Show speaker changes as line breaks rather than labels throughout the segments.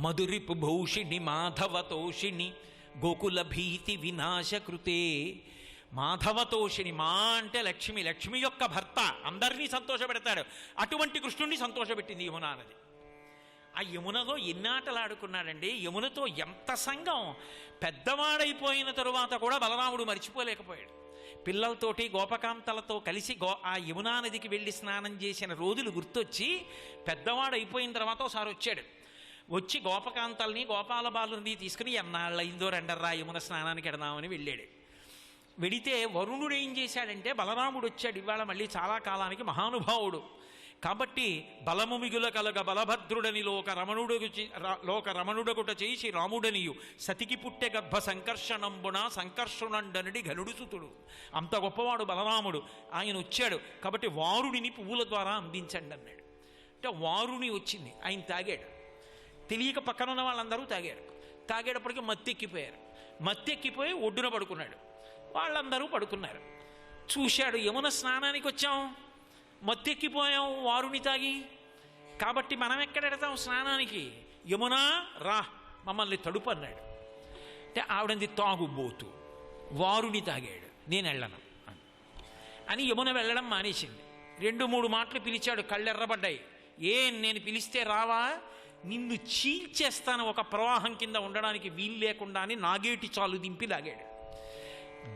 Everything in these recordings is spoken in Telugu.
మధురిపు భూషిణి మాధవతోషిణి గోకుల భీతి వినాశకృతే. మాధవతోషిణి, మా అంటే లక్ష్మి, లక్ష్మి యొక్క భర్త, అందరినీ సంతోషపెడతాడు. అటువంటి కృష్ణుణ్ణి సంతోషపెట్టింది యమునా నది. ఆ యమునలో ఎన్నాటలాడుకున్నాడండి, యమునతో ఎంత సంఘం. పెద్దవాడైపోయిన తరువాత కూడా బలరాముడు మర్చిపోలేకపోయాడు. పిల్లలతోటి గోపకాంతలతో కలిసి ఆ యమునా నదికి వెళ్ళి స్నానం చేసిన రోజులు గుర్తొచ్చి పెద్దవాడైపోయిన తర్వాత ఒకసారి వచ్చాడు. వచ్చి గోపకాంతల్ని గోపాల బాలుని తీసుకుని ఎన్నాళ్ళయిందో రెండర్రా యమున స్నానానికి ఎడదామని వెళ్ళాడు. వెడితే వరుణుడు ఏం చేశాడంటే, బలరాముడు వచ్చాడు ఇవాళ మళ్ళీ చాలా కాలానికి, మహానుభావుడు కాబట్టి బలము మిగుల కలగ బలభద్రుడని లోక రమణుడగుట చేసి రాముడనియు సతికి పుట్టె గర్భ సంకర్షణంబున సంకర్షణండనుడి గనుడు సుతుడు. అంత గొప్పవాడు బలరాముడు. ఆయన వచ్చాడు కాబట్టి వారుడిని పువ్వుల ద్వారా అందించండి అన్నాడు. అంటే వారుని వచ్చింది, ఆయన తాగాడు. తెలియక పక్కనున్న వాళ్ళందరూ తాగారు. తాగేటప్పటికి మత్తెక్కిపోయారు. మత్తెక్కిపోయి ఒడ్డున పడుకున్నాడు. వాళ్ళందరూ పడుకున్నారు. చూశాడు, యమున స్నానానికి వచ్చాం, మత్తెక్కిపోయాం వారుని తాగి, కాబట్టి మనం ఎక్కడెడతాం స్నానానికి, యమునా రా మమ్మల్ని తడుపు అన్నాడు. అంటే ఆవిడంది తాగుబోతు, వారుని తాగాడు, నేను వెళ్ళను అని యమున వెళ్ళడం మానేసింది. 2-3 మాటలు పిలిచాడు, కళ్ళెర్రబడ్డాయి. నేను పిలిస్తే రావా, నిన్ను చీల్చేస్తాను, ఒక ప్రవాహం కింద ఉండడానికి వీలు లేకుండా అని నాగేటి చాలు దింపి లాగాడు.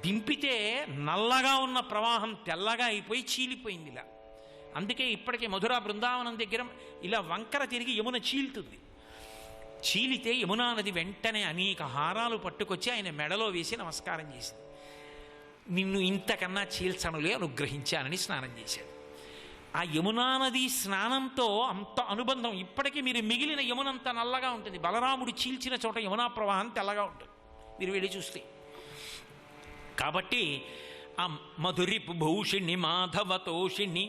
దింపితే నల్లగా ఉన్న ప్రవాహం తెల్లగా అయిపోయి చీలిపోయింది ఇలా. అందుకే ఇప్పటికే మధుర బృందావనం దగ్గర ఇలా వంకర తిరిగి యమున చీలుతుంది. చీలితే యమునా నది వెంటనే అనేక హారాలు పట్టుకొచ్చి ఆయన మెడలో వేసి నమస్కారం చేసింది. నిన్ను ఇంతకన్నా చీల్చనులే, అనుగ్రహించానని స్నానం చేశాడు. ఆ యమునా నది స్నానంతో అంత అనుబంధం. ఇప్పటికీ మీరు మిగిలిన యమునంత నల్లగా ఉంటుంది, బలరాముడు చీల్చిన చోట యమునా ప్రవాహం తెల్లగా ఉంటుంది మీరు వెళ్ళి చూస్తే. కాబట్టి ఆ మధురిపు భూషిణి మాధవతోషిణి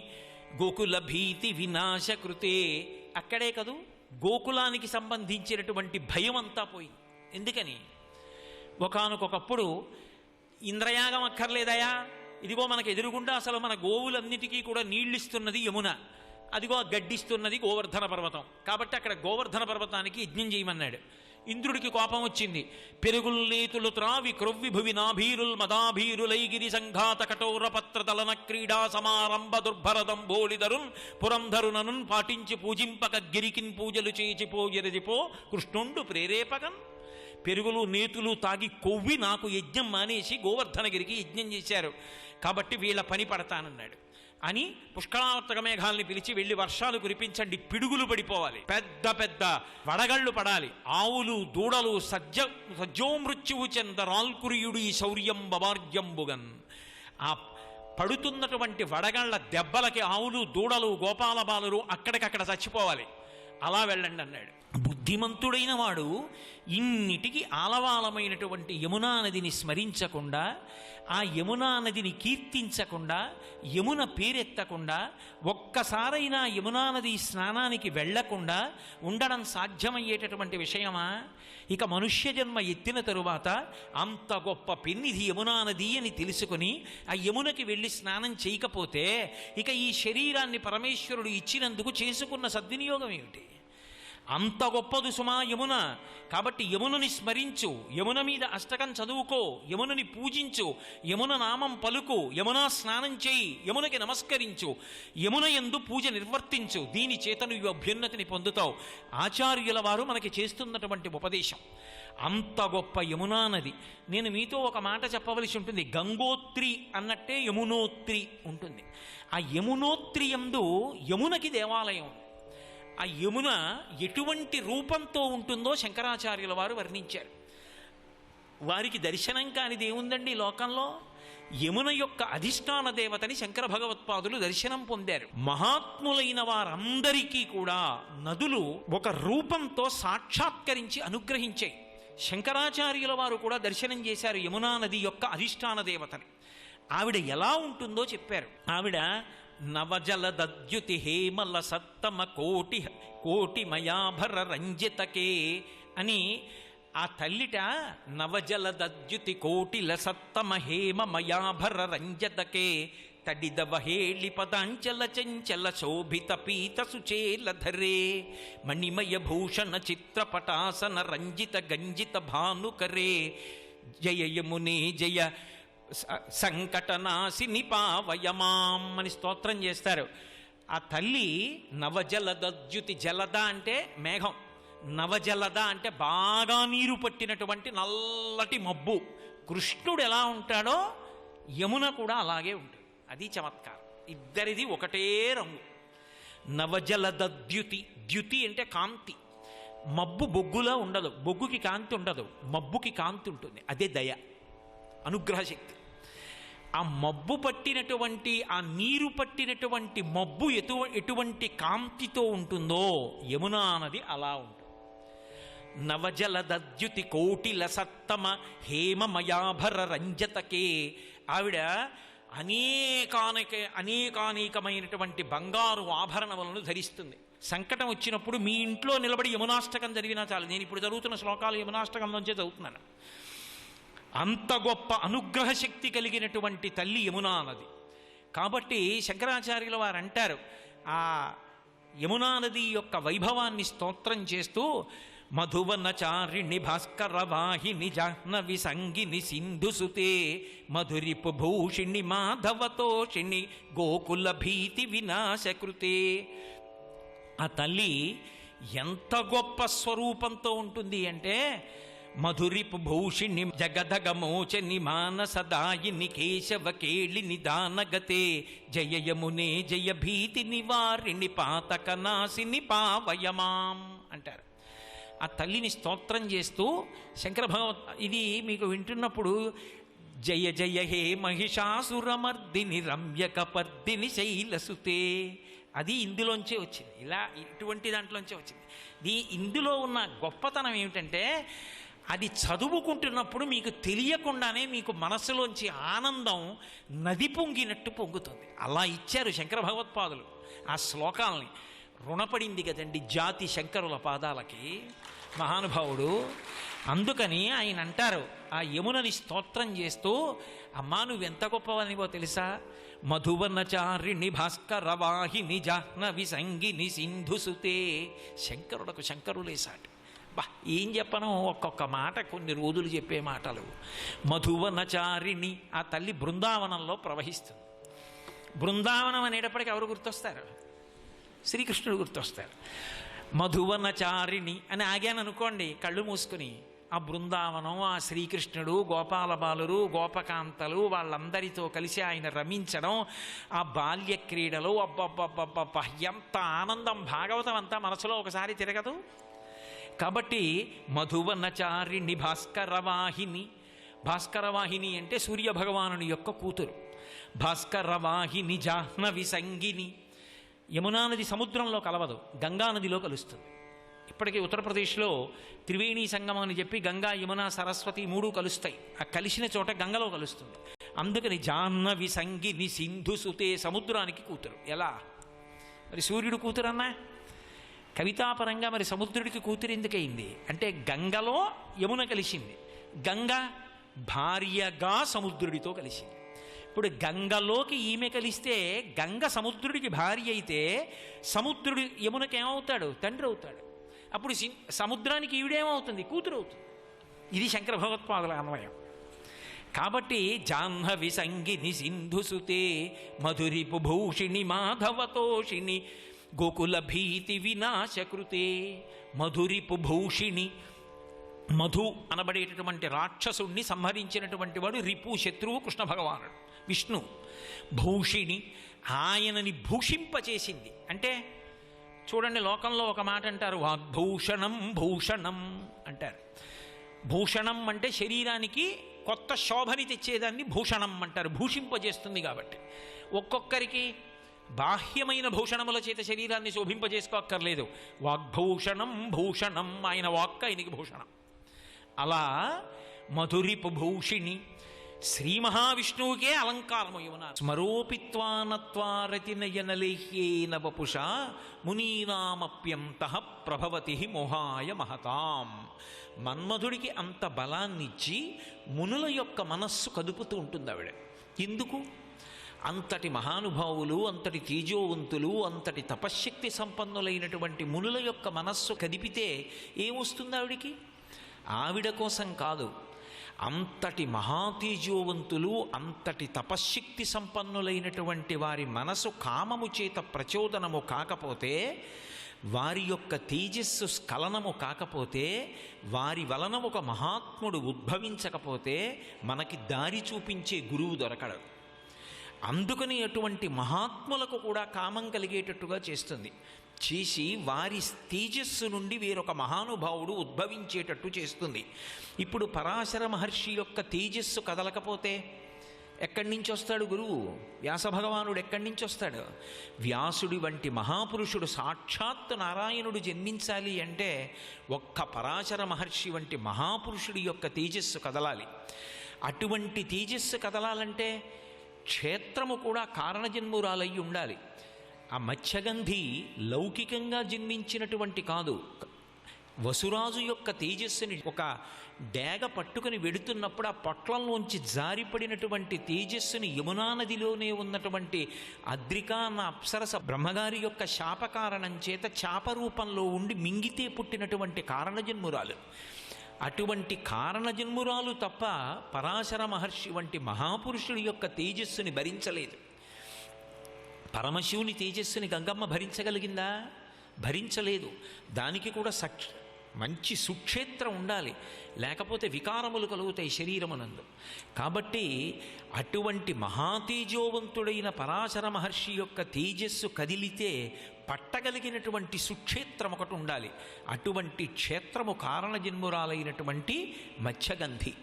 గోకుల భీతి వినాశకృతే, అక్కడే కదూ గోకులానికి సంబంధించినటువంటి భయం అంతా పోయింది. ఎందుకని, ఒకానొకప్పుడు ఇంద్రయాగం అక్కర్లేదయా, ఇదిగో మనకు ఎదురుగుండా అసలు మన గోవులన్నిటికీ కూడా నీళ్ళిస్తున్నది యమున, అదిగో గడ్డిస్తున్నది గోవర్ధన పర్వతం, కాబట్టి అక్కడ గోవర్ధన పర్వతానికి యజ్ఞం చేయమన్నాడు. ఇంద్రుడికి కోపం వచ్చింది. పెరుగుల్నేతులు త్రావి క్రొవ్వి భువి నాభీరుల్ మదాభీరులైగిరి సంఘాత కఠోర పత్రదలన క్రీడా సమారంభ దుర్భరదంబోళిదరున్ పురంధరుననున్ పాటించి పూజింపక గిరికిన్ పూజలు చేచిపోయరజిపో కృష్ణుండు ప్రేరేపకన్. పెరుగులు నేతులు తాగి కొవ్వి నాకు యజ్ఞం మానేసి గోవర్ధనగిరికి యజ్ఞం చేశారు, కాబట్టి వీళ్ళ పని పడతానన్నాడు అని పుష్కళావర్తక మేఘాలని పిలిచి వెళ్ళి వర్షాలు కురిపించండి, పిడుగులు పడిపోవాలి, పెద్ద పెద్ద వడగళ్ళు పడాలి, ఆవులు దూడలు సజ్జోమృత్యువు చెందరాల్కురియుడు ఈ శౌర్యం బవార్యంబుగన్. ఆ పడుతున్నటువంటి వడగళ్ల దెబ్బలకి ఆవులు దూడలు గోపాల బాలురు అక్కడికక్కడ చచ్చిపోవాలి, అలా వెళ్ళండి అన్నాడు. బుద్ధిమంతుడైన వాడు ఇన్నిటికి ఆలవాలమైనటువంటి యమునా నదిని స్మరించకుండా, ఆ యమునా నదిని కీర్తించకుండా, యమున పేరెత్తకుండా, ఒక్కసారైనా యమునా నది స్నానానికి వెళ్లకుండా ఉండడం సాధ్యమయ్యేటటువంటి విషయమా? ఇక మనుష్య జన్మ ఎత్తిన తరువాత అంత గొప్ప పెన్నిధి యమునా నది అని తెలుసుకుని ఆ యమునకి వెళ్ళి స్నానం చేయకపోతే ఇక ఈ శరీరాన్ని పరమేశ్వరుడు ఇచ్చినందుకు చేసుకున్న సద్వినియోగం ఏమిటి? అంత గొప్పదు సుమా యమున. కాబట్టి యమునని స్మరించు, యమున మీద అష్టకం చదువుకో, యమునని పూజించు, యమున నామం పలుకు, యమునా స్నానం చేయి, యమునకి నమస్కరించు, యమున యందు పూజ నిర్వర్తించు, దీని చేత నువ్వు అభ్యున్నతిని పొందుతావు. ఆచార్యుల వారు మనకి చేస్తున్నటువంటి ఉపదేశం. అంత గొప్ప యమునా నది. నేను మీతో ఒక మాట చెప్పవలసి ఉంటుంది. గంగోత్రి అన్నట్టే యమునోత్రి ఉంటుంది. ఆ యమునోత్రి యందు యమునకి దేవాలయం. ఆ యమున ఎటువంటి రూపంతో ఉంటుందో శంకరాచార్యుల వారు వర్ణించారు. వారికి దర్శనం కానిది ఏముందండి లోకంలో? యమున యొక్క అధిష్టాన దేవతని శంకర భగవత్పాదులు దర్శనం పొందారు. మహాత్ములైన వారందరికీ కూడా నదులు ఒక రూపంతో సాక్షాత్కరించి అనుగ్రహించాయి. శంకరాచార్యుల వారు కూడా దర్శనం చేశారు యమునా నది యొక్క అధిష్టాన దేవతని. ఆవిడ ఎలా ఉంటుందో చెప్పారు. ఆవిడ నవజలద్యుతి హేమల సత్తమ కోటిమయాభర రంజితకే అని ఆ తల్లిట నవజలద్యుతి కోటిల సత్తమ హేమ మయాభర రంజతకే తడిదవహేళి పదాంచల చంచల శోభిత పీత సుచేలధరే మణిమయ భూషణ చిత్రపటాసన రంజిత గంజిత భానుకరే జయ యమునే జయ సంకటనాశిని పావయమాం అని స్తోత్రం చేస్తారు. ఆ తల్లి నవజలదద్యుతి, జలద అంటే మేఘం, నవజలద అంటే బాగా నీరు పట్టినటువంటి నల్లటి మబ్బు. కృష్ణుడు ఎలా ఉంటాడో యమున కూడా అలాగే ఉంటుంది. అది చమత్కారం. ఇద్దరిది ఒకటే రంగు. నవజలదద్యుతి, ద్యుతి అంటే కాంతి. మబ్బు బొగ్గులా ఉండదు, బొగ్గుకి కాంతి ఉండదు, మబ్బుకి కాంతి ఉంటుంది. అదే దయ, అనుగ్రహశక్తి. ఆ మబ్బు పట్టినటువంటి, ఆ నీరు పట్టినటువంటి మబ్బు ఎటువంటి కాంతితో ఉంటుందో యమునా నది అలా ఉంటుంది. నవజలదద్యుతి కోటిల సత్తమ హేమమయాభర రంజతకే. ఆవిడ అనేకానేకమైనటువంటి బంగారు ఆభరణములను ధరిస్తుంది. సంకటం వచ్చినప్పుడు మీ ఇంట్లో నిలబడి యమునాష్టకం చదివినా చాలు. నేను ఇప్పుడు చదువుతున్న శ్లోకాలు యమునాష్టకంలోంచే చదువుతున్నాను. అంత గొప్ప అనుగ్రహ శక్తి కలిగినటువంటి తల్లి యమునా నది. కాబట్టి శంకరాచార్యుల వారు అంటారు, ఆ యమునా నది యొక్క వైభవాన్ని స్తోత్రం చేస్తూ మధువనచారిణి భాస్కర వాహిని జాహ్నవి సంగిని సింధుసుతే మధురిపు భూషిణి మాధవతోషిణి గోకుల భీతి వినాశకృతే. ఆ తల్లి ఎంత గొప్ప స్వరూపంతో ఉంటుంది అంటే, మధురిపు భూషిణి జగదగమోచని మానసదాయిని కేశవ కేళిని దానగతే జయ యమునే జయ భీతి నివారిణి పాతక నాశిని పావయమాం అంటారు. ఆ తల్లిని స్తోత్రం చేస్తూ శంకర ఇది మీకు వింటున్నప్పుడు జయ జయ హే మహిషాసురమర్దిని రమ్యకపర్దిని శైలసుతే, అది ఇందులోంచే వచ్చింది. ఇలా ఇటువంటి దాంట్లోంచే వచ్చింది. ఇందులో ఉన్న గొప్పతనం ఏమిటంటే, అది చదువుకుంటున్నప్పుడు మీకు తెలియకుండానే మీకు మనసులోంచి ఆనందం నది పొంగినట్టు పొంగుతుంది. అలా ఇచ్చారు శంకర భగవత్పాదులు ఆ శ్లోకాలని. రుణపడింది కదండి జాతి శంకరుల పాదాలకి మహానుభావుడు. అందుకని ఆయన అంటారు, ఆ యమునని స్తోత్రం చేస్తూ, అమ్మా నువ్వెంత గొప్పవనివో తెలుసా, మధువనచారిణి భాస్కర వాహిని జాహ్నవి సంగిని సింధుసుతే. శంకరులకు శంకరులేసాటి. బా ఏం చెప్పను, ఒక్కొక్క మాట కొన్ని రోజులు చెప్పే మాటలు. మధువనచారిణి, ఆ తల్లి బృందావనంలో ప్రవహిస్తుంది. బృందావనం అనేటప్పటికీ ఎవరు గుర్తొస్తారు? శ్రీకృష్ణుడు గుర్తొస్తారు. మధువనచారిణి అని ఆగాను అనుకోండి కళ్ళు మూసుకుని, ఆ బృందావనం, ఆ శ్రీకృష్ణుడు, గోపాల బాలురు, గోపకాంతలు వాళ్ళందరితో కలిసి ఆయన రమించడం, ఆ బాల్య క్రీడలు, అబ్బబ్బబ్బబ్బ ఎంత ఆనందం! భాగవతం అంతా మనసులో ఒకసారి తిరగదు. కాబట్టి మధువనచారిణి భాస్కరవాహిని. భాస్కరవాహిని అంటే సూర్యభగవానుని యొక్క కూతురు. భాస్కరవాహిని జాహ్నవి సంగిని. యమునా నది సముద్రంలో కలవదు, గంగానదిలో కలుస్తుంది. ఇప్పటికీ ఉత్తరప్రదేశ్లో త్రివేణి సంగమం అని చెప్పి గంగా, యమున, సరస్వతి మూడు కలుస్తాయి. ఆ కలిసిన చోట గంగలో కలుస్తుంది. అందుకని జాహ్నవి సంగిని సింధుసుతే, సముద్రానికి కూతురు. ఎలా మరి సూర్యుడు కూతురు అన్నా? కవితాపరంగా మరి సముద్రుడికి కూతురు ఎందుకయింది అంటే, గంగలో యమున కలిసింది. గంగ భార్యగా సముద్రుడితో కలిసింది. ఇప్పుడు గంగలోకి ఈమె కలిస్తే గంగ సముద్రుడికి భార్య అయితే, సముద్రుడు యమునకి ఏమవుతాడు? తండ్రి అవుతాడు. అప్పుడు సముద్రానికి ఈవిడేమవుతుంది? కూతురు అవుతుంది. ఇది శంకర భగవత్పాదుల అన్వయం. కాబట్టి జాహ్నవి సంగిని సింధుసుతే మధురిపు భూషిణి మాధవతోషిణి గోకుల భీతి వినాశకృతే. మధురిపు భూషిణి, మధు అనబడేటటువంటి రాక్షసుణ్ణి సంహరించినటువంటి వాడు రిపు, శత్రువు కృష్ణ భగవానుడు విష్ణు. భూషిణి, ఆయనని భూషింపచేసింది. అంటే చూడండి, లోకంలో ఒక మాట అంటారు, వాగ్భూషణం భూషణం అంటారు. భూషణం అంటే శరీరానికి కొత్త శోభని తెచ్చేదాన్ని భూషణం అంటారు, భూషింపజేస్తుంది. కాబట్టి ఒక్కొక్కరికి బాహ్యమైన భూషణముల చేత శరీరాన్ని శోభింపజేసుకోక్కర్లేదు. వాగ్భూషణం భూషణం, ఆయన వాక్ ఆయనకి భూషణం. అలా మధురిపు భూషిణి, శ్రీ మహావిష్ణువుకే అలంకారము యమున. స్మరోపిత్వానత్వారతినయనలేహ్యేన వపుష మునీనామప్యంతః ప్రభవతి మోహాయ మహతాం. మన్మధుడికి అంత బలాన్నిచ్చి మునుల యొక్క మనస్సు కదుపుతూ ఉంటుంది ఆవిడ. ఎందుకు? అంతటి మహానుభావులు, అంతటి తేజోవంతులు, అంతటి తపశ్శక్తి సంపన్నులైనటువంటి మునుల యొక్క మనస్సు కదిపితే ఏమొస్తుంది ఆవిడికి? ఆవిడ కోసం కాదు, అంతటి మహాతేజోవంతులు, అంతటి తపశ్శక్తి సంపన్నులైనటువంటి వారి మనసు కామము చేత ప్రచోదనము కాకపోతే, వారి యొక్క తేజస్సు స్ఖలనము కాకపోతే, వారి వలన ఒక మహాత్ముడు ఉద్భవించకపోతే మనకి దారి చూపించే గురువు దొరకడు. అందుకని అటువంటి మహాత్ములకు కూడా కామం కలిగేటట్టుగా చేస్తుంది, చేసి వారి తేజస్సు నుండి వేరొక మహానుభావుడు ఉద్భవించేటట్టు చేస్తుంది. ఇప్పుడు పరాశర మహర్షి యొక్క తేజస్సు కదలకపోతే ఎక్కడి నుంచి వస్తాడు గురువు? వ్యాస భగవానుడు ఎక్కడి నుంచి వస్తాడు? వ్యాసుడి వంటి మహాపురుషుడు, సాక్షాత్ నారాయణుడు జన్మించాలి అంటే ఒక్క పరాశర మహర్షి వంటి మహాపురుషుడి యొక్క తేజస్సు కదలాలి. అటువంటి తేజస్సు కదలాలంటే క్షేత్రము కూడా కారణజన్మురాలయ్యి ఉండాలి. ఆ మత్స్యగంధి లౌకికంగా జన్మించినటువంటి కాదు. వసురాజు యొక్క తేజస్సుని ఒక డేగ పట్టుకుని వెడుతున్నప్పుడు ఆ పొట్లంలోంచి జారిపడినటువంటి తేజస్సుని యమునా నదిలోనే ఉన్నటువంటి అద్రిక అన్న అప్సరస బ్రహ్మగారి యొక్క శాపకారణం చేత చాప రూపంలో ఉండి మింగితే పుట్టినటువంటి కారణజన్మురాలు. అటువంటి కారణజన్మురాలు తప్ప పరాశర మహర్షి వంటి మహాపురుషుడి యొక్క తేజస్సుని భరించలేదు. పరమశివుని తేజస్సుని గంగమ్మ భరించగలిగిందా? భరించలేదు. దానికి కూడా మంచి సుక్షేత్రం ఉండాలి, లేకపోతే వికారములు కలుగుతాయి శరీరమునందు. కాబట్టి అటువంటి మహాతేజోవంతుడైన పరాశర మహర్షి యొక్క తేజస్సు కదిలితే పట్టగలిగినటువంటి సుక్షేత్రం ఒకటి ఉండాలి. అటువంటి క్షేత్రము కారణజన్మురాలైనటువంటి మత్స్యగంధి.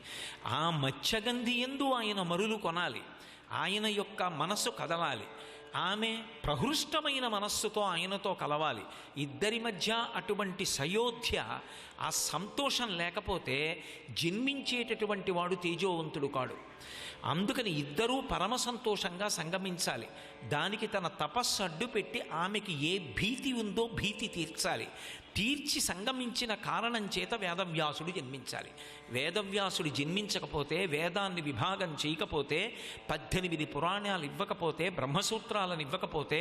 ఆ మత్స్యగంధి యందు ఆయన మరులు కొనాలి, ఆయన యొక్క మనస్సు కదలాలి, ఆమె ప్రహృష్టమైన మనస్సుతో ఆయనతో కలవాలి. ఇద్దరి మధ్య అటువంటి సయోధ్య, ఆ సంతోషం లేకపోతే జన్మించేటటువంటి వాడు తేజోవంతుడు కాడు. అందుకని ఇద్దరూ పరమ సంతోషంగా సంగమించాలి. దానికి తన తపస్సు అడ్డు పెట్టి ఆమెకి ఏ భీతి ఉందో భీతి తీర్చాలి. తీర్చి సంగమించిన కారణం చేత వేదవ్యాసుడు జన్మించాలి. వేదవ్యాసుడు జన్మించకపోతే, వేదాన్ని విభాగం చేయకపోతే, 18 పురాణాలు ఇవ్వకపోతే, బ్రహ్మసూత్రాలను ఇవ్వకపోతే,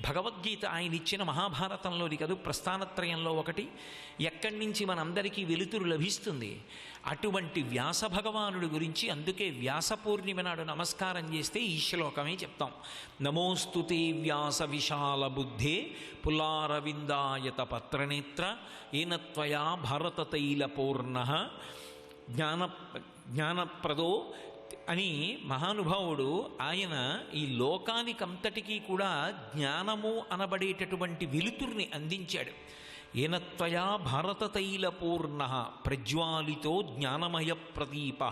భగవద్గీత ఆయన ఇచ్చిన మహాభారతంలోని కదూ ప్రస్థానత్రయంలో ఒకటి, ఎక్కడి నుంచి మనందరికీ వెలుతురు లభిస్తుంది? అటువంటి వ్యాస భగవానుడి గురించి అందుకే వ్యాస పూర్ణిమ నాడు నమస్కారం చేస్తే ఈ శ్లోకమే చెప్తాం. నమోస్తుతే వ్యాస విశాల బుద్ధే పులారవిందాయత పత్రనేత్ర ఏనత్వయా భారతతైల పూర్ణ జ్ఞానప్రదో అని మహానుభావుడు ఆయన ఈ లోకానికంతటికీ కూడా జ్ఞానము అనబడేటటువంటి వెలుతుర్ని అందించాడు. ఏనత్వయా భారతతైల పూర్ణ ప్రజ్వాలితో జ్ఞానమయ ప్రదీప.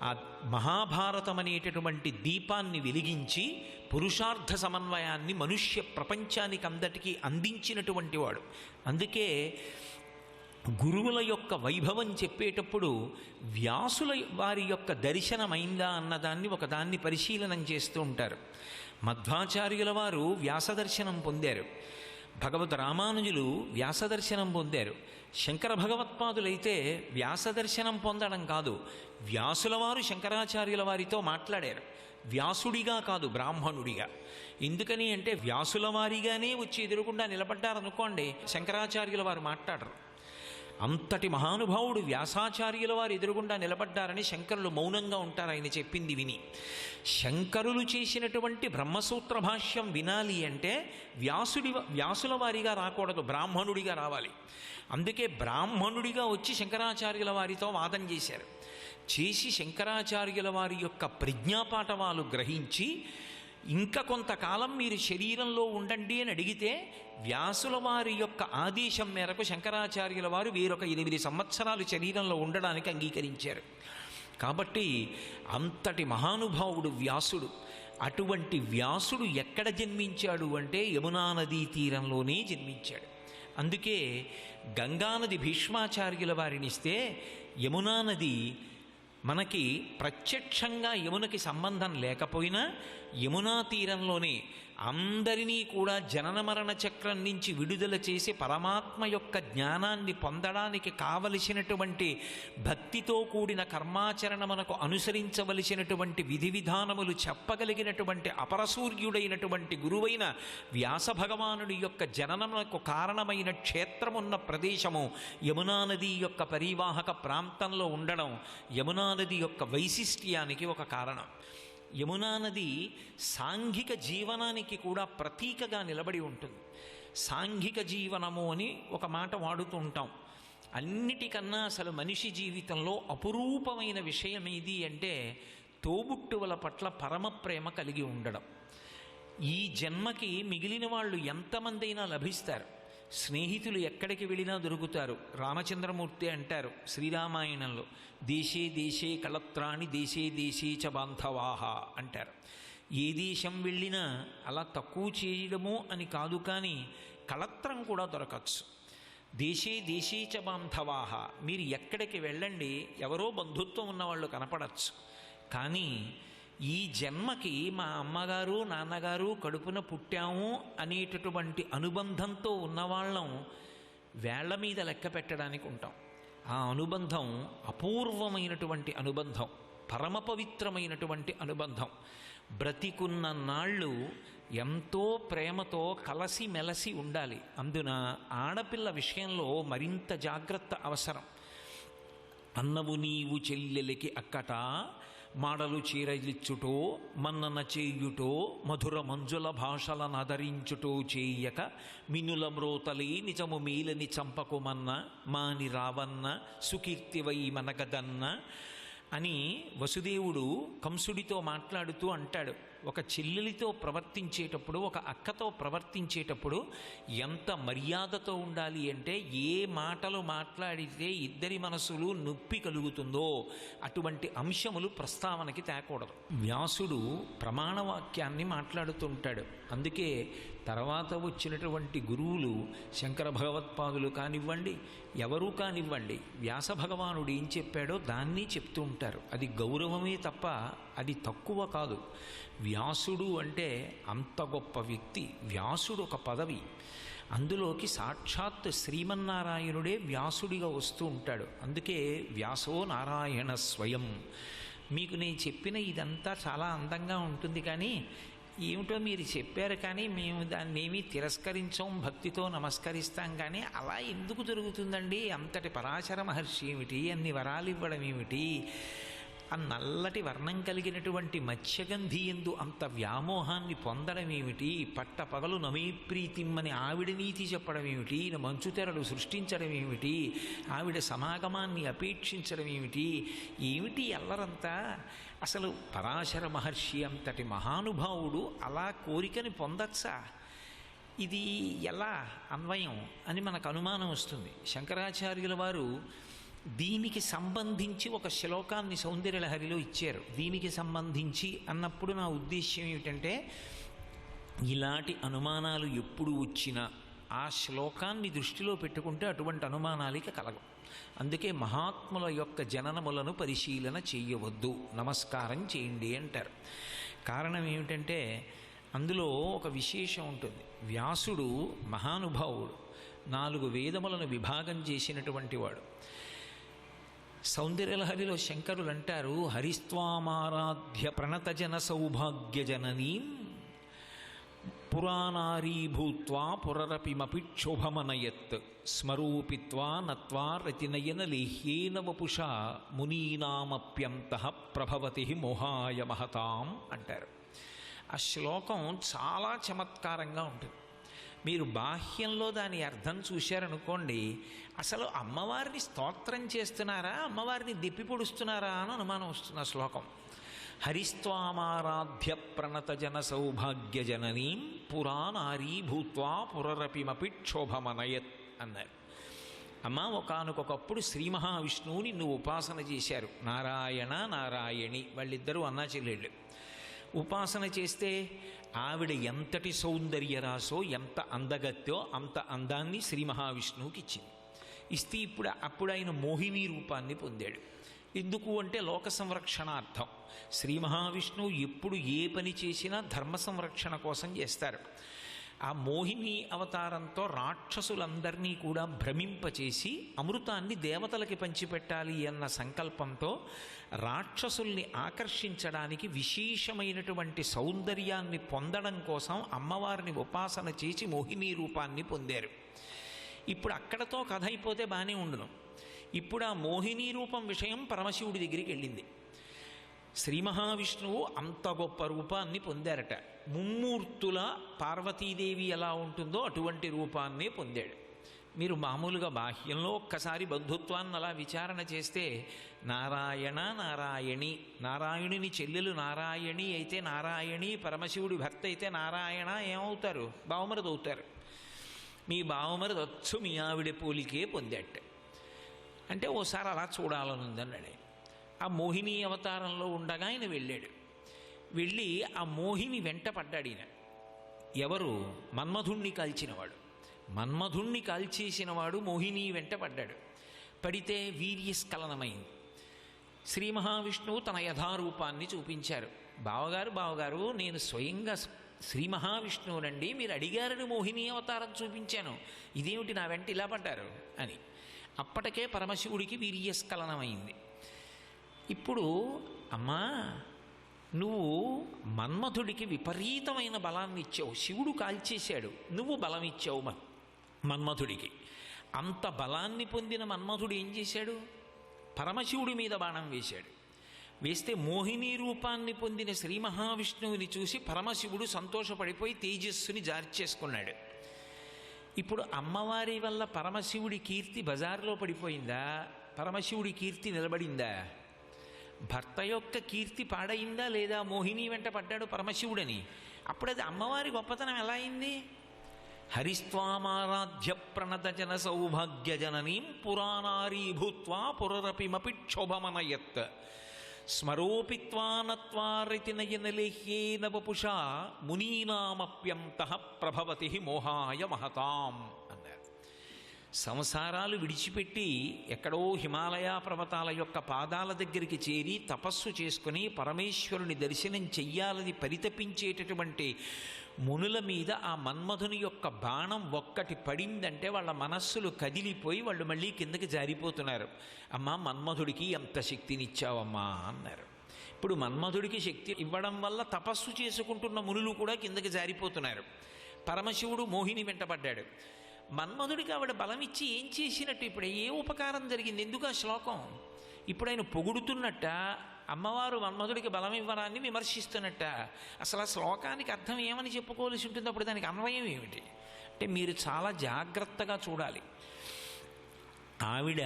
ఆ మహాభారతం అనేటటువంటి దీపాన్ని వెలిగించి పురుషార్థ సమన్వయాన్ని మనుష్య ప్రపంచానికి అందటికీ అందించినటువంటి వాడు. అందుకే గురువుల యొక్క వైభవం చెప్పేటప్పుడు వ్యాసుల వారి యొక్క దర్శనమైందా అన్నదాన్ని ఒకదాన్ని పరిశీలనం చేస్తూ ఉంటారు. మధ్వాచార్యుల వారు వ్యాసదర్శనం పొందారు, భగవద్ రామానుజులు వ్యాసదర్శనం పొందారు. శంకర భగవత్పాదులైతే వ్యాసదర్శనం పొందడం కాదు, వ్యాసుల వారు శంకరాచార్యుల వారితో మాట్లాడారు. వ్యాసుడిగా కాదు, బ్రాహ్మణుడిగా. ఎందుకని అంటే వ్యాసుల వారిగానే వచ్చి ఎదురుకుండా నిలబడ్డారనుకోండి, శంకరాచార్యుల వారు మాట్లాడరు. అంతటి మహానుభావుడు వ్యాసాచార్యుల వారు ఎదురుగుండా నిలబడ్డారని శంకరులు మౌనంగా ఉంటారు ఆయన చెప్పింది విని. శంకరులు చేసినటువంటి బ్రహ్మసూత్ర భాష్యం వినాలి అంటే వ్యాసుల వారిగా రాకూడదు, బ్రాహ్మణుడిగా రావాలి. అందుకే బ్రాహ్మణుడిగా వచ్చి శంకరాచార్యుల వారితో వాదం చేశారు. చేసి శంకరాచార్యుల వారి యొక్క ప్రజ్ఞాపాఠవాలు గ్రహించి ఇంకా కొంతకాలం మీరు శరీరంలో ఉండండి అని అడిగితే వ్యాసుల వారి యొక్క ఆదేశం మేరకు శంకరాచార్యుల వారు వేరొక 8 సంవత్సరాలు శరీరంలో ఉండడానికి అంగీకరించారు. కాబట్టి అంతటి మహానుభావుడు వ్యాసుడు. అటువంటి వ్యాసుడు ఎక్కడ జన్మించాడు అంటే యమునా నదీ తీరంలోనే జన్మించాడు. అందుకే గంగానది భీష్మాచార్యుల వారినిస్తే యమునా నది మనకి ప్రత్యక్షంగా యమునకి సంబంధం లేకపోయినా యమునా తీరంలోనే అందరినీ కూడా జనన మరణ చక్రం నుంచి విడుదల చేసి పరమాత్మ యొక్క జ్ఞానాన్ని పొందడానికి కావలసినటువంటి భక్తితో కూడిన కర్మాచరణమునకు అనుసరించవలసినటువంటి విధి విధానములు చెప్పగలిగినటువంటి అపరసూర్యుడైనటువంటి గురువైన వ్యాస భగవానుడి యొక్క జననమునకు కారణమైన క్షేత్రమున్న ప్రదేశము యమునా నది యొక్క పరివాహక ప్రాంతంలో ఉండడం యమునా నది యొక్క వైశిష్ట్యానికి ఒక కారణం. యమునా నది సాంఘిక జీవనానికి కూడా ప్రతీకగా నిలబడి ఉంటుంది. సాంఘిక జీవనము అని ఒక మాట వాడుతూ ఉంటాం. అన్నిటికన్నా అసలు మనిషి జీవితంలో అపురూపమైన విషయం ఏది అంటే తోబుట్టువుల పట్ల పరమ ప్రేమ కలిగి ఉండడం. ఈ జన్మకి మిగిలిన వాళ్ళు ఎంతమంది అయినా లభిస్తారు. స్నేహితులు ఎక్కడికి వెళ్ళినా దొరుకుతారు. రామచంద్రమూర్తి అంటారు శ్రీరామాయణంలో, దేశే దేశే కళత్రాణి దేశే దేశే చ బాంధవాహ అంటారు. ఏ దేశం వెళ్ళినా అలా తక్కువ చేయడము అని కాదు, కానీ కళత్రం కూడా దొరకచ్చు. దేశే దేశే చ బాంధవాహ, మీరు ఎక్కడికి వెళ్ళండి ఎవరో బంధుత్వం ఉన్నవాళ్ళు కనపడచ్చు. కానీ ఈ జన్మకి మా అమ్మగారు నాన్నగారు కడుపున పుట్టాము అనేటటువంటి అనుబంధంతో ఉన్నవాళ్ళం వేళ్ల మీద లెక్క పెట్టడానికి ఉంటాం. ఆ అనుబంధం అపూర్వమైనటువంటి అనుబంధం, పరమ పవిత్రమైనటువంటి అనుబంధం. బ్రతికున్న నాళ్ళు ఎంతో ప్రేమతో కలసి మెలసి ఉండాలి. అందున ఆడపిల్ల విషయంలో మరింత జాగ్రత్త అవసరం. అన్నవు నీవు చెల్లెలికి అక్కట మాడలు చీరలిచ్చుటో మన్నన చేయుటో మధుర మంజుల భాషలనదరించుటో చేయక మినుల మ్రోతలి నిజము మీలని చంపకుమన్న మాని రావన్న సుకీర్తివై మనగదన్న అని వసుదేవుడు కంసుడితో మాట్లాడుతూ అంటాడు. ఒక చెల్లెలితో ప్రవర్తించేటప్పుడు, ఒక అక్కతో ప్రవర్తించేటప్పుడు ఎంత మర్యాదతో ఉండాలి అంటే ఏ మాటలు మాట్లాడితే ఇద్దరి మనసులు నొప్పి కలుగుతుందో అటువంటి అంశములు ప్రస్తావనకి తేకూడదు. వ్యాసుడు ప్రమాణవాక్యాన్ని మాట్లాడుతుంటాడు. అందుకే తర్వాత వచ్చినటువంటి గురువులు శంకర భగవత్పాదులు కానివ్వండి, ఎవరూ కానివ్వండి, వ్యాస భగవానుడు ఏం చెప్పాడో దాన్ని చెప్తూ ఉంటారు. అది గౌరవమే తప్ప అది తక్కువ కాదు. వ్యాసుడు అంటే అంత గొప్ప వ్యక్తి. వ్యాసుడు ఒక పదవి, అందులోకి సాక్షాత్ శ్రీమన్నారాయణుడే వ్యాసుడిగా వస్తూ ఉంటాడు. అందుకే వ్యాసో నారాయణ స్వయం. మీకు నేను చెప్పిన ఇదంతా చాలా అందంగా ఉంటుంది, కానీ ఏమిటో మీరు చెప్పారు, కానీ మేము దాన్ని ఏమీ తిరస్కరించాం, భక్తితో నమస్కరిస్తాం. కానీ అలా ఎందుకు జరుగుతుందండి? అంతటి పరాశర మహర్షి ఏమిటి, అన్ని వరాలు ఇవ్వడం ఏమిటి, ఆ నల్లటి వర్ణం కలిగినటువంటి మత్స్యగంధి ఎందు అంత వ్యామోహాన్ని పొందడం ఏమిటి, పట్ట పగలు నమే ప్రీతిమ్మని ఆవిడ నీతి చెప్పడం ఏమిటి, మంచుతెరలు సృష్టించడం ఏమిటి, ఆవిడ సమాగమాన్ని అపేక్షించడం ఏమిటి, ఏమిటి అల్లరంతా? అసలు పరాశర మహర్షి అంతటి మహానుభావుడు అలా కోరికని పొందచ్చా? ఇది ఎలా అన్వయం అని మనకు అనుమానం వస్తుంది. శంకరాచార్యుల వారు దీనికి సంబంధించి ఒక శ్లోకాన్ని సౌందర్యలహరిలో ఇచ్చారు. దీనికి సంబంధించి అన్నప్పుడు నా ఉద్దేశ్యం ఏమిటంటే, ఇలాంటి అనుమానాలు ఎప్పుడు వచ్చినా ఆ శ్లోకాన్ని దృష్టిలో పెట్టుకుంటే అటువంటి అనుమానాలకి కలగవు. అందుకే మహాత్ముల యొక్క జననములను పరిశీలన చేయవద్దు, నమస్కారం చేయండి అంటారు. కారణం ఏమిటంటే అందులో ఒక విశేషం ఉంటుంది. వ్యాసుడు మహానుభావుడు, 4 వేదములను విభాగం చేసినటువంటి వాడు. సౌందర్యలహరిలో శంకరులు అంటారు, హరిస్వామారాధ్య ప్రణతజన సౌభాగ్య జననీం పురాణారీ భూత్వా పురరపిమపి క్షోభమనయత్ స్మరూపిత్వా నత్వా రతినయన లేహ్యేన వపుషా మునీనామప్యంతః ప్రభవతి మోహాయ మహతాం అంటారు. ఆ శ్లోకం చాలా చమత్కారంగా ఉంటుంది. మీరు బాహ్యంలో దాని అర్థం చూశారనుకోండి, అసలు అమ్మవారిని స్తోత్రం చేస్తున్నారా, అమ్మవారిని దెప్పి పొడుస్తున్నారా అని అనుమానం వస్తుంది. ఆ శ్లోకం హరిస్వామారాధ్య ప్రణత జన సౌభాగ్య జననీం పురాణారీ భూత్వా పురరపిమపి క్షోభమనయత్ అన్నారు. అమ్మ, ఒకానొకప్పుడు శ్రీ మహావిష్ణువుని నువ్వు ఉపాసన చేశారు. నారాయణ నారాయణి వాళ్ళిద్దరూ అన్నా చెల్లెళ్ళు. ఉపాసన చేస్తే ఆవిడ ఎంతటి సౌందర్యరాశో, ఎంత అందగత్తో అంత అందాన్ని శ్రీ మహావిష్ణువుకి ఇచ్చింది. ఇస్తే అప్పుడు ఆయన మోహిని రూపాన్ని పొందాడు. ఎందుకు అంటే లోక సంరక్షణార్థం. శ్రీ మహావిష్ణువు ఎప్పుడు ఏ పని చేసినా ధర్మ సంరక్షణ కోసం చేస్తారు. ఆ మోహిని అవతారంతో రాక్షసులందరినీ కూడా భ్రమింపచేసి అమృతాన్ని దేవతలకి పంచిపెట్టాలి అన్న సంకల్పంతో రాక్షసుల్ని ఆకర్షించడానికి విశేషమైనటువంటి సౌందర్యాన్ని పొందడం కోసం అమ్మవారిని ఉపాసన చేసి మోహిని రూపాన్ని పొందారు. ఇప్పుడు అక్కడతో కథ అయిపోతే బాగానే ఉండును. ఇప్పుడు ఆ మోహిని రూపం విషయం పరమశివుడి దగ్గరికి వెళ్ళింది. శ్రీ మహావిష్ణువు అంత గొప్ప రూపాన్ని పొందారట. ముమ్మూర్తుల పార్వతీదేవి ఎలా ఉంటుందో అటువంటి రూపాన్నే పొందాడు. మీరు మామూలుగా బాహ్యంలో ఒక్కసారి బంధుత్వాన్ని అలా విచారణ చేస్తే నారాయణ నారాయణి, నారాయణుని చెల్లెలు నారాయణి అయితే నారాయణి, పరమశివుడి భర్త అయితే నారాయణ ఏమవుతారు? బావమరిది అవుతారు. మీ బావమరిది వచ్చు మీ ఆవిడ పోలికే పొందాట. అంటే ఓసారి అలా చూడాలనుందన్నాడు. ఆ మోహిని అవతారంలో ఉండగా ఆయన వెళ్ళాడు. వెళ్ళి ఆ మోహిని వెంట పడ్డాడు. ఈయన ఎవరు? మన్మధుణ్ణి కాల్చినవాడు. మన్మధుణ్ణి కాల్చేసినవాడు మోహిని వెంట పడ్డాడు. పడితే వీర్యస్ఖలనమైంది. శ్రీ మహావిష్ణువు తన యథారూపాన్ని చూపించారు. బావగారు నేను స్వయంగా శ్రీ మహావిష్ణువునండి, మీరు అడిగారని మోహిని అవతారం చూపించాను, ఇదేమిటి నా వెంట ఇలా పడ్డారు అని. అప్పటికే పరమశివుడికి వీర్యస్ఖలనమైంది. ఇప్పుడు అమ్మా నువ్వు మన్మధుడికి విపరీతమైన బలాన్ని ఇచ్చావు, శివుడు కాల్చేశాడు, నువ్వు బలం ఇచ్చావు మన్మధుడికి. అంత బలాన్ని పొందిన మన్మధుడు ఏం చేశాడు? పరమశివుడి మీద బాణం వేశాడు. వేస్తే మోహిని రూపాన్ని పొందిన శ్రీ మహావిష్ణువుని చూసి పరమశివుడు సంతోషపడిపోయి తేజస్సుని జార్చేసుకున్నాడు. ఇప్పుడు అమ్మవారి వల్ల పరమశివుడి కీర్తి బజారులో పడిపోయిందా? పరమశివుడి కీర్తి నిలబడిందా? భర్త యొక్క కీర్తి పాడైందా లేదా? మోహిని వెంట పడ్డాడు పరమశివుడని. అప్పుడు అది అమ్మవారి గొప్పతనం ఎలా అయింది? హరిస్వామారాధ్య ప్రణత జన సౌభాగ్య జననీం పురాణారీ భూత్వా పురరపిమపి క్షోభమనయత్ స్మరోపిత్వానత్వారితి నయనలేహ్యేన వపుషా మునీనామప్యంతః ప్రభవతి మోహాయ మహతాం అన్నారు. సంసారాలు విడిచిపెట్టి ఎక్కడో హిమాలయ పర్వతాల యొక్క పాదాల దగ్గరికి చేరి తపస్సు చేసుకుని పరమేశ్వరుని దర్శనం చెయ్యాలని పరితపించేటటువంటి మునుల మీద ఆ మన్మధుని యొక్క బాణం ఒక్కటి పడిందంటే వాళ్ళ మనస్సులు కదిలిపోయి వాళ్ళు మళ్ళీ కిందకి జారిపోతున్నారు. అమ్మా మన్మధుడికి ఎంత శక్తినిచ్చావమ్మా అన్నారు. ఇప్పుడు మన్మధుడికి శక్తి ఇవ్వడం వల్ల తపస్సు చేసుకుంటున్న మునులు కూడా కిందకి జారిపోతున్నారు. పరమశివుడు మోహిని వెంటబడ్డాడు. మన్మధుడికి ఆవిడ బలం ఇచ్చి ఏం చేసినట్టు? ఇప్పుడు ఏ ఉపకారం జరిగింది? ఎందుకు ఆ శ్లోకం? ఇప్పుడు ఆయన పొగుడుతున్నట్ట, అమ్మవారు మన్మధుడికి బలం ఇవ్వడాన్ని విమర్శిస్తున్నట్ట. అసలు ఆ శ్లోకానికి అర్థం ఏమని చెప్పుకోవాల్సి ఉంటుంది? అప్పుడు దానికి అన్వయం ఏమిటి అంటే మీరు చాలా జాగ్రత్తగా చూడాలి. ఆవిడ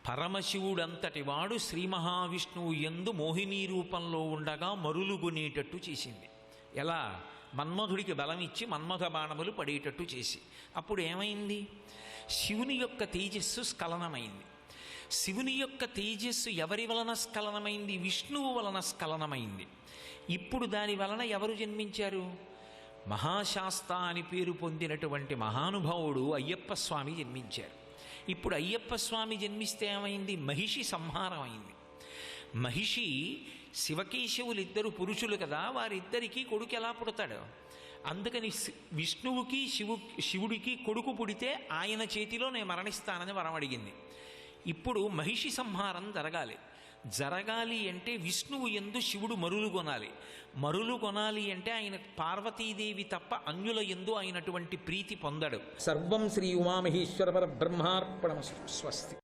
పరమశివుడంతటి వాడు శ్రీ మహావిష్ణువు యందు మోహిని రూపంలో ఉండగా మరులుగునేటట్టు చేసింది. ఎలా? మన్మధుడికి బలం ఇచ్చి మన్మథ బాణములు పడేటట్టు చేసి. అప్పుడు ఏమైంది? శివుని యొక్క తేజస్సు స్ఖలనమైంది. శివుని యొక్క తేజస్సు ఎవరి వలన స్ఖలనమైంది? విష్ణువు వలన స్ఖలనమైంది. ఇప్పుడు దాని వలన ఎవరు జన్మించారు? మహాశాస్త అని పేరు పొందినటువంటి మహానుభావుడు అయ్యప్ప స్వామి జన్మించారు. ఇప్పుడు అయ్యప్ప స్వామి జన్మిస్తే ఏమైంది? మహిషి సంహారం అయింది. మహిషి శివకేశవులిద్దరు పురుషులు కదా, వారిద్దరికీ కొడుకు ఎలా పుడతాడు? అందుకని విష్ణువుకి శివుడికి కొడుకు పుడితే ఆయన చేతిలో నేను మరణిస్తానని వరం అడిగింది. ఇప్పుడు మహిషి సంహారం జరగాలి అంటే విష్ణువు యందు శివుడు మరులు కొనాలి అంటే ఆయన పార్వతీదేవి తప్ప అన్యుల యందు అయినటువంటి ప్రీతి పొందడు. సర్వం శ్రీ ఉమామహేశ్వర పరబ్రహ్మార్పణమస్తు. స్వస్తి.